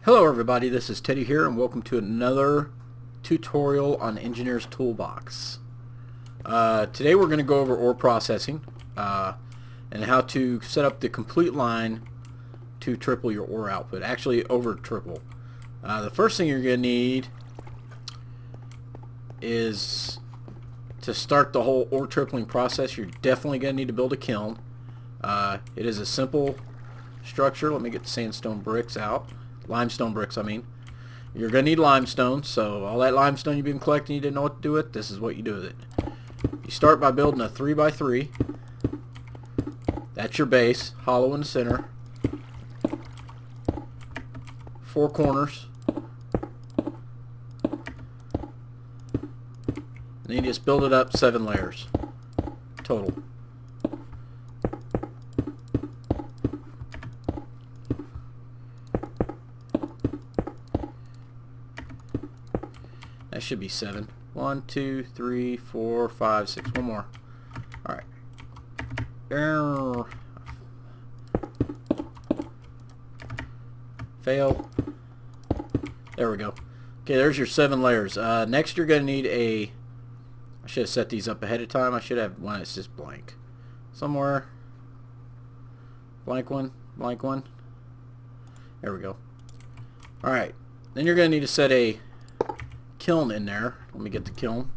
Hello everybody, this is Teddy here and welcome to another tutorial on Engineers Toolbox. Today we're going to go over ore processing and how to set up the complete line to triple your ore output, actually over triple. The first thing you're going to need is to start the whole ore tripling process. You're definitely going to need to build a kiln. It is a simple structure. Let me get the sandstone bricks out. Limestone bricks, I mean. You're going to need limestone, so all that limestone you've been collecting, you didn't know what to do with, this is what you do with it. You start by building a 3x3. That's your base, hollow in the center. 4 corners. And then you just build it up 7 layers total. That should be 7. 1, 2, 3, 4, 5, 6. One more. Alright. Fail. There we go. Okay, there's your 7 layers. Next you're going to need a... I should have set these up ahead of time. I should have one that's just blank. Somewhere. Blank one. Blank one. There we go. Alright. Then you're going to need to set a kiln in there. Let me get the kiln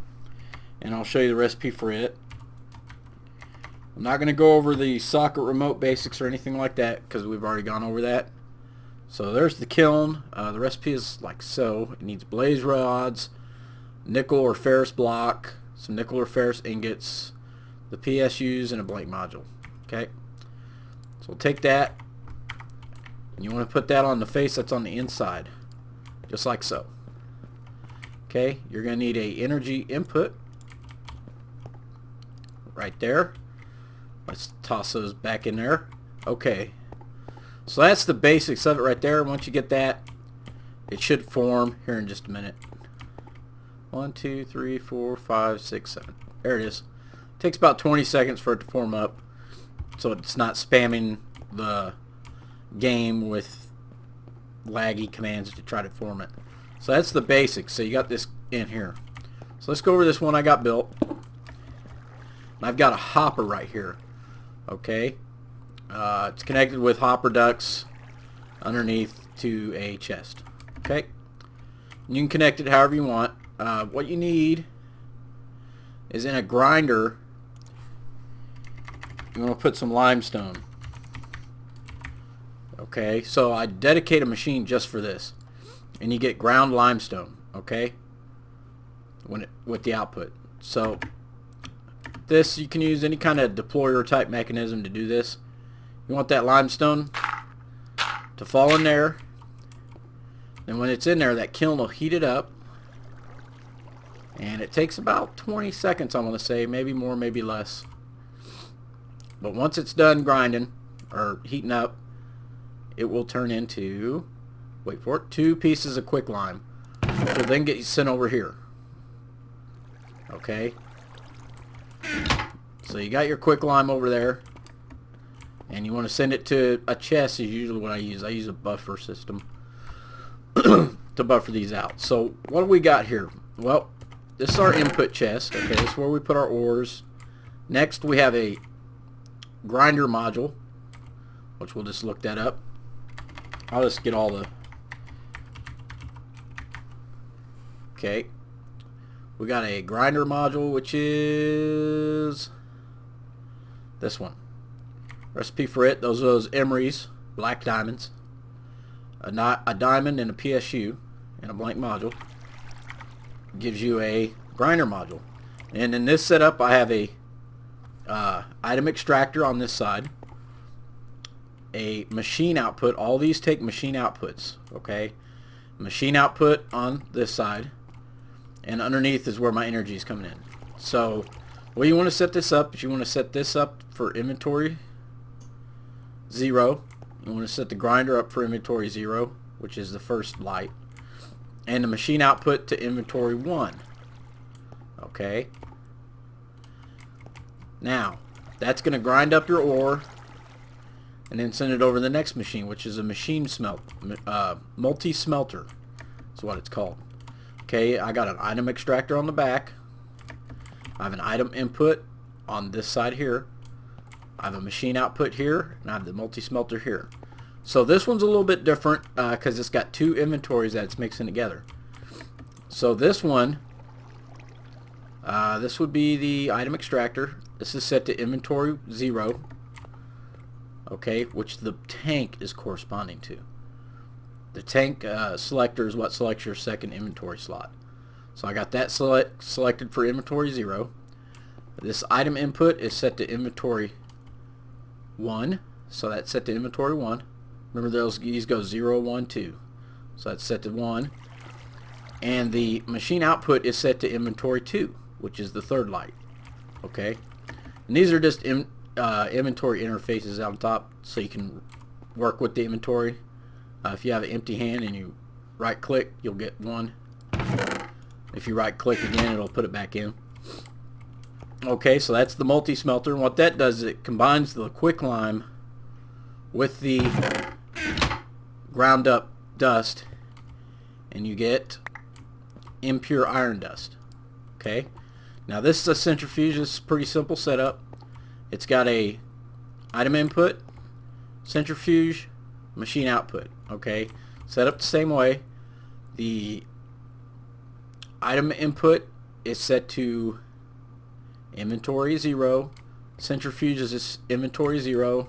and I'll show you the recipe for it. I'm not going to go over the socket remote basics or anything like that because we've already gone over that. So there's the kiln. The recipe is like so. It needs blaze rods, nickel or ferrous block, some nickel or ferrous ingots, the PSUs, and a blank module. Okay, so we'll take that and you want to put that on the face that's on the inside, just like so. Okay, you're going to need a energy input right there. Let's toss those back in there. Okay, so that's the basics of it right there. Once you get that, it should form here in just a minute. 1, 2, 3, 4, 5, 6, 7. There it is. It takes about 20 seconds for it to form up, so it's not spamming the game with laggy commands to try to form it. So that's the basics. So you got this in here. So let's go over this one I got built. And I've got a hopper right here. Okay. It's connected with hopper ducts underneath to a chest. Okay. And you can connect it however you want. What you need is in a grinder, you want to put some limestone. Okay. So I dedicate a machine just for this. And you get ground limestone, okay, with the output. So this, you can use any kind of deployer type mechanism to do this. You want that limestone to fall in there, and when it's in there, that kiln will heat it up, and it takes about 20 seconds, I'm going to say, maybe more, maybe less. But once it's done grinding or heating up, it will turn into, wait for it, 2 pieces of quicklime, which will then get you sent over here. Okay, so you got your quicklime over there, and you want to send it to a chest is usually what I use. I use a buffer system to buffer these out. So what do we got here? Well, this is our input chest. Okay, this is where we put our ores. Next we have a grinder module, which we'll just look that up. I'll just get all the... Okay, we got a grinder module, which is this one. Recipe for it, those are those emeries, black diamonds, a diamond and a PSU and a blank module. Gives you a grinder module. And in this setup I have a item extractor on this side, a machine output. All these take machine outputs. Okay, machine output on this side, and underneath is where my energy is coming in. So the way you want to set this up is you want to set this up for inventory 0. You want to set the grinder up for inventory 0, which is the first light, and the machine output to inventory 1. Okay, now that's going to grind up your ore and then send it over to the next machine, which is a machine multi-smelter. That's what it's called. Okay, I got an item extractor on the back. I have an item input on this side here. I have a machine output here, and I have the multi-smelter here. So this one's a little bit different because it's got two inventories that it's mixing together. So this one, this would be the item extractor. This is set to inventory 0. Okay, which the tank is corresponding to. The tank selector is what selects your second inventory slot. So I got that selected for inventory 0. This item input is set to inventory 1. So that's set to inventory 1. Remember these go 0, 1, 2. So that's set to 1. And the machine output is set to inventory 2, which is the third light. Okay? And these are just inventory interfaces on top so you can work with the inventory. If you have an empty hand and you right click, you'll get 1. If you right click again, it'll put it back in. Okay, so that's the multi-smelter, and what that does is it combines the quicklime with the ground up dust, and you get impure iron dust. Okay, now this is a centrifuge. It's a pretty simple setup. It's got a item input, centrifuge, machine output. Okay, set up the same way. The item input is set to inventory 0, centrifuge is inventory 0,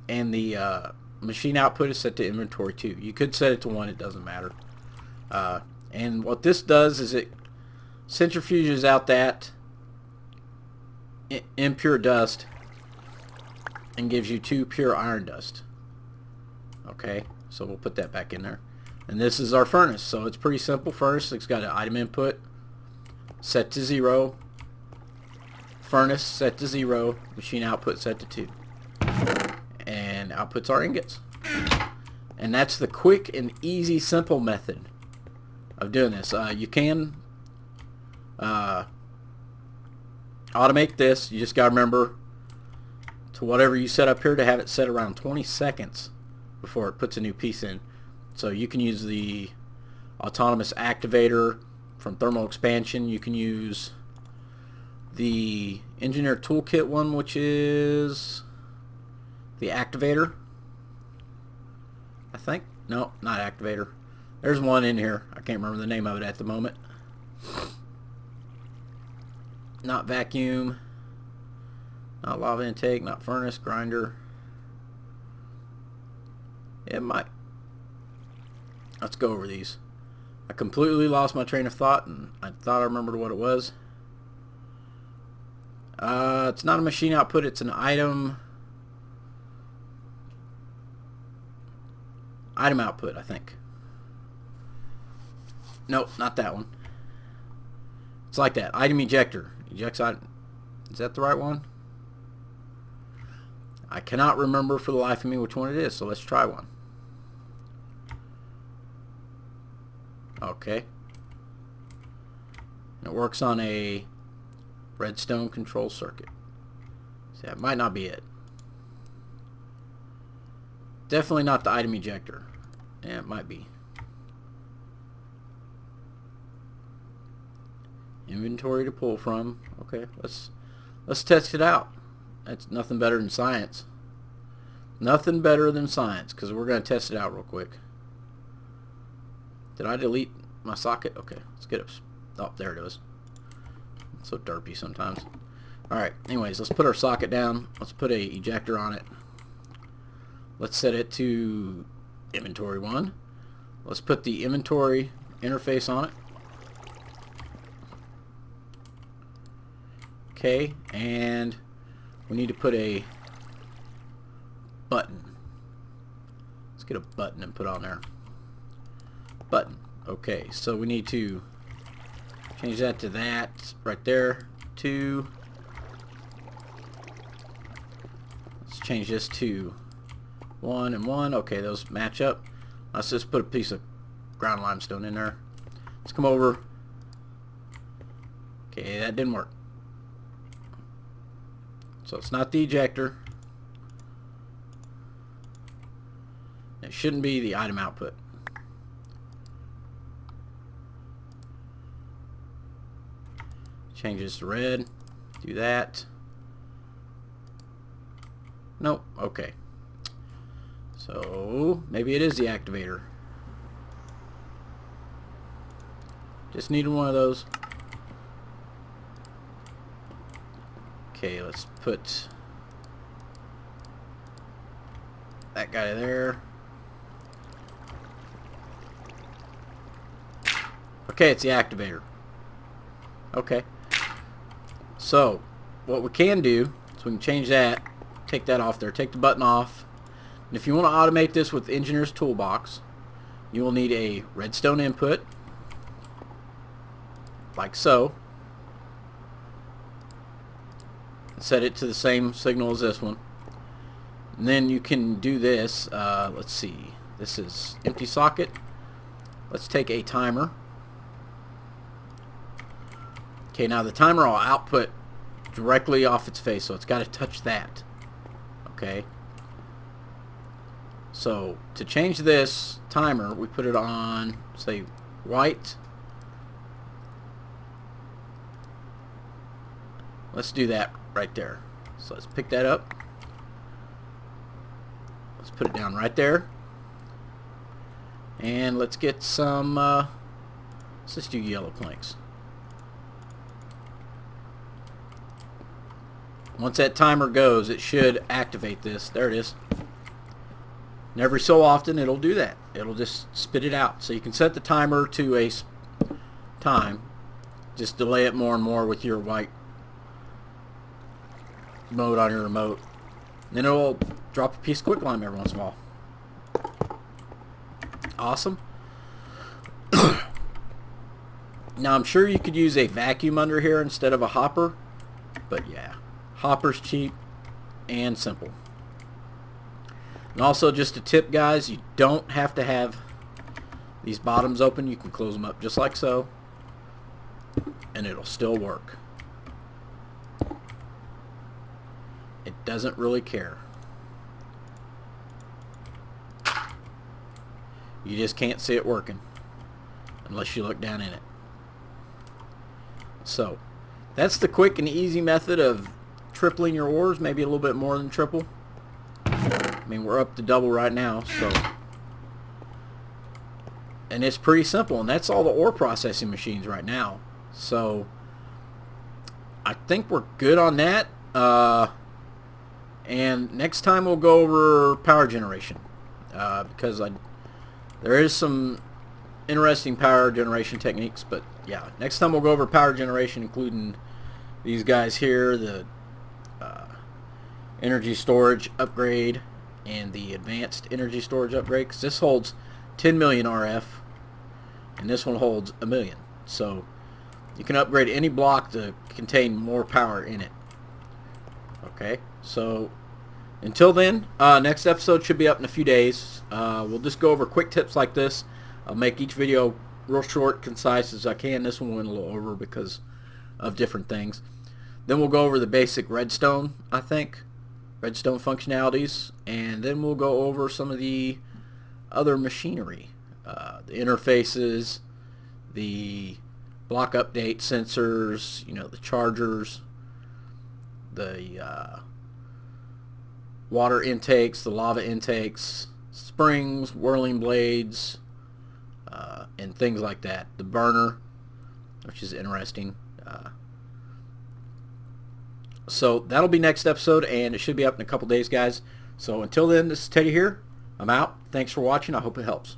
and the machine output is set to inventory 2. You could set it to 1, it doesn't matter. And what this does is it centrifuges out that impure dust and gives you 2 pure iron dust. Okay, so we'll put that back in there. And this is our furnace, so it's pretty simple furnace. It's got an item input set to 0, furnace set to 0, machine output set to 2, and outputs our ingots. And that's the quick and easy simple method of doing this. You can automate this. You just got to remember to whatever you set up here to have it set around 20 seconds before it puts a new piece in. So you can use the autonomous activator from thermal expansion. You can use the engineer toolkit one, which is the activator, I think. No, not activator. There's one in here. I can't remember the name of it at the moment. Not vacuum, not lava intake, not furnace, grinder. It might. Let's go over these. I completely lost my train of thought, and I thought I remembered what it was. It's not a machine output, it's an item output, I think. Nope, not that one. It's like that. Item ejector. Ejects item. Is that the right one? I cannot remember for the life of me which one it is, so let's try one. Okay. And it works on a redstone control circuit. See, that might not be it. Definitely not the item ejector. Yeah, it might be. Inventory to pull from. Okay, let's test it out. That's nothing better than science. Nothing better than science, because we're going to test it out real quick. Did I delete my socket? Okay, let's get it. Oh, there it is. It's so derpy sometimes. Alright, anyways, let's put our socket down. Let's put a ejector on it. Let's set it to inventory 1. Let's put the inventory interface on it. Okay, and we need to put a button. Let's get a button and put on there. Button. Okay, so we need to change that to that right there. 2. Let's change this to 1 and 1. Okay, those match up. Let's just put a piece of ground limestone in there. Let's come over. Okay, that didn't work. So it's not the ejector. It shouldn't be the item output. Change this to red. Do that. Nope. Okay. So maybe it is the activator. Just needed one of those. Okay, let's put that guy there. Okay, it's the activator. Okay. So, what we can do is we can change that, take that off there, take the button off. And if you want to automate this with Engineers Toolbox, you will need a redstone input, like so. Set it to the same signal as this one. And then you can do this. Let's see. This is empty socket. Let's take a timer. Okay, now the timer will output directly off its face, so it's got to touch that. Okay. So to change this timer, we put it on, say, white. Let's do that right there. So let's pick that up. Let's put it down right there. And let's get some, let's just do yellow planks. Once that timer goes, it should activate this. There it is. And every so often it'll do that. It'll just spit it out. So you can set the timer to a time. Just delay it more and more with your white mode on your remote. And then it'll drop a piece of quicklime every once in a while. Awesome. Now I'm sure you could use a vacuum under here instead of a hopper, but yeah, hopper's cheap and simple. And also, just a tip, guys, you don't have to have these bottoms open. You can close them up just like so, and it'll still work. It doesn't really care. You just can't see it working unless you look down in it. So that's the quick and easy method of tripling your ores, maybe a little bit more than triple. I mean, we're up to double right now, so, and it's pretty simple, and that's all the ore processing machines right now. So I think we're good on that. And next time we'll go over power generation, because there is some interesting power generation techniques. But yeah, next time we'll go over power generation, including these guys here, the energy storage upgrade and the advanced energy storage upgrade, because this holds 10 million RF and this one holds 1 million. So you can upgrade any block to contain more power in it. Okay, so until then, next episode should be up in a few days. We'll just go over quick tips like this. I'll make each video real short, concise as I can. This one went a little over because of different things. Then we'll go over the basic redstone, I think, redstone functionalities, and then we'll go over some of the other machinery, the interfaces, the block update sensors, you know, the chargers, the water intakes, the lava intakes, springs, whirling blades, and things like that. The burner, which is interesting. So that'll be next episode, and it should be up in a couple days, guys. So until then, this is Teddy here. I'm out. Thanks for watching. I hope it helps.